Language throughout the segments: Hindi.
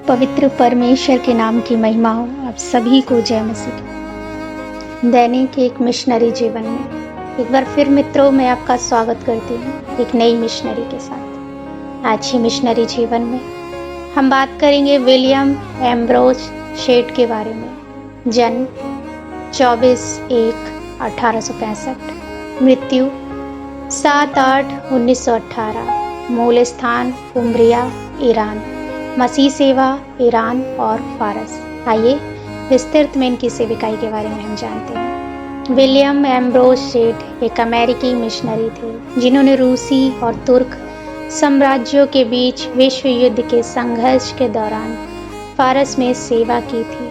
पवित्र परमेश्वर के नाम की महिमा हो। आप सभी को जय मसीह। दैनिक एक मिशनरी जीवन में एक बार फिर मित्रों मैं आपका स्वागत करती हूँ एक नई मिशनरी के साथ। आज ही मिशनरी जीवन में हम बात करेंगे विलियम एम्ब्रोज शेड के बारे में। जन्म 24/1/1865, मृत्यु 7/8/1918, मूल स्थान उमरिया, ईरान, मसीह सेवा ईरान और फारस। आइए विस्तृत में इनकी सेविकाई के बारे में हम जानते हैं। विलियम एम्ब्रोज शेड एक अमेरिकी मिशनरी थे जिन्होंने रूसी और तुर्क साम्राज्यों के बीच विश्व युद्ध के संघर्ष के दौरान फारस में सेवा की थी।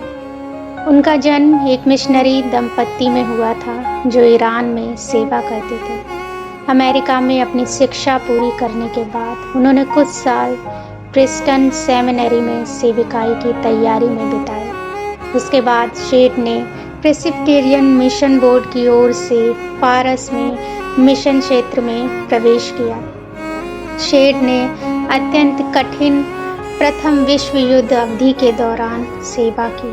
उनका जन्म एक मिशनरी दंपत्ति में हुआ था जो ईरान में सेवा करते थे। अमेरिका में अपनी शिक्षा पूरी करने के बाद उन्होंने कुछ साल प्रिस्टन सेमिनरी में सेविकाई की तैयारी में बिताए। उसके बाद शेड ने प्रेस्बिटेरियन मिशन बोर्ड की ओर से फारस में मिशन क्षेत्र में प्रवेश किया। शेड ने अत्यंत कठिन प्रथम विश्व युद्ध अवधि के दौरान सेवा की।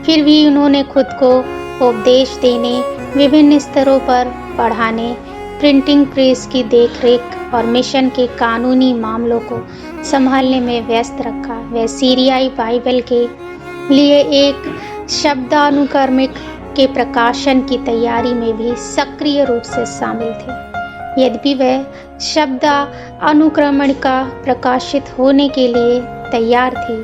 फिर भी उन्होंने खुद को उपदेश देने, विभिन्न स्तरों पर पढ़ाने, प्रिंटिंग प्रेस की देखरेख और मिशन के कानूनी मामलों को संभालने में व्यस्त रखा। वह सीरियाई बाइबल के लिए एक शब्दानुक्रमिक के प्रकाशन की तैयारी में भी सक्रिय रूप से शामिल थे। यद्यपि वह शब्दानुक्रमणिका प्रकाशित होने के लिए तैयार थी,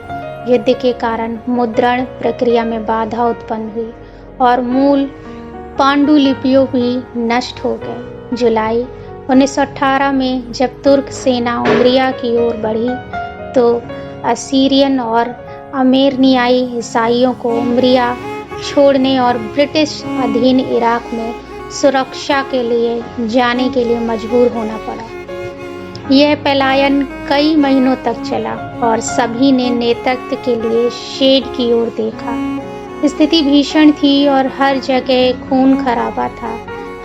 युद्ध के कारण मुद्रण प्रक्रिया में बाधा उत्पन्न हुई और मूल पांडुलिपियों भी नष्ट हो गए। जुलाई 1918 में जब तुर्क सेना उमरिया की ओर बढ़ी तो असीरियन और अमेरनियाई ईसाइयों को उमरिया छोड़ने और ब्रिटिश अधीन इराक में सुरक्षा के लिए जाने के लिए मजबूर होना पड़ा। यह पलायन कई महीनों तक चला और सभी ने नेतृत्व के लिए शेड की ओर देखा। स्थिति भीषण थी और हर जगह खून खराबा था।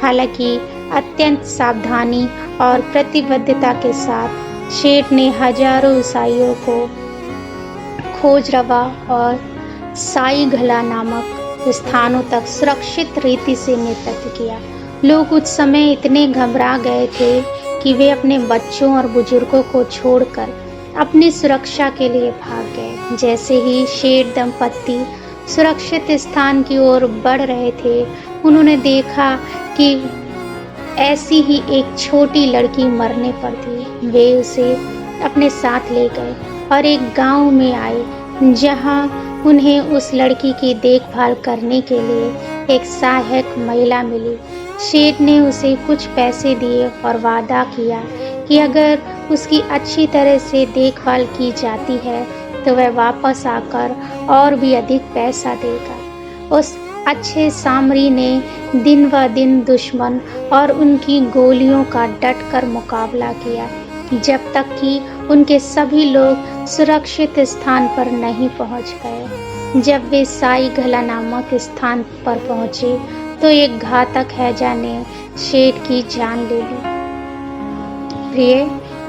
हालांकि अत्यंत सावधानी और प्रतिबद्धता के साथ शेड ने हजारों ईसाइयों को खोजरवा और साईघला नामक स्थानों तक सुरक्षित रीति से नेतृत्व किया। लोग उस समय इतने घबरा गए थे कि वे अपने बच्चों और बुजुर्गों को छोड़कर अपनी सुरक्षा के लिए भाग गए। जैसे ही शेड दंपत्ति सुरक्षित स्थान की ओर बढ़ रहे थे, उन्होंने देखा कि ऐसी ही एक छोटी लड़की मरने पर थी। वे उसे अपने साथ ले गए और एक गांव में आए जहां उन्हें उस लड़की की देखभाल करने के लिए एक सहायक महिला मिली। शेड ने उसे कुछ पैसे दिए और वादा किया कि अगर उसकी अच्छी तरह से देखभाल की जाती है तो वह वापस आकर और भी अधिक पैसा देगा। उस अच्छे सामरी ने दिन व दिन दुश्मन और उनकी गोलियों का डटकर मुकाबला किया जब तक कि उनके सभी लोग सुरक्षित स्थान पर नहीं पहुंच गए। जब वे साईघला नामक स्थान पर पहुंचे तो एक घातक हैजा ने शेड की जान ले ली। प्रिय,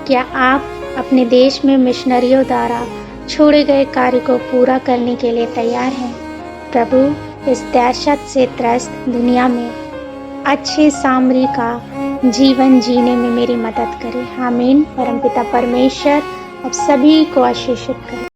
क्या आप अपने देश में मिशनरियों द्वारा छोड़े गए कार्य को पूरा करने के लिए तैयार हैं? प्रभु इस दहशत से त्रस्त दुनिया में अच्छे सामरी का जीवन जीने में मेरी मदद करें। आमीन। परमपिता परमेश्वर आप सभी को आशीषित करें।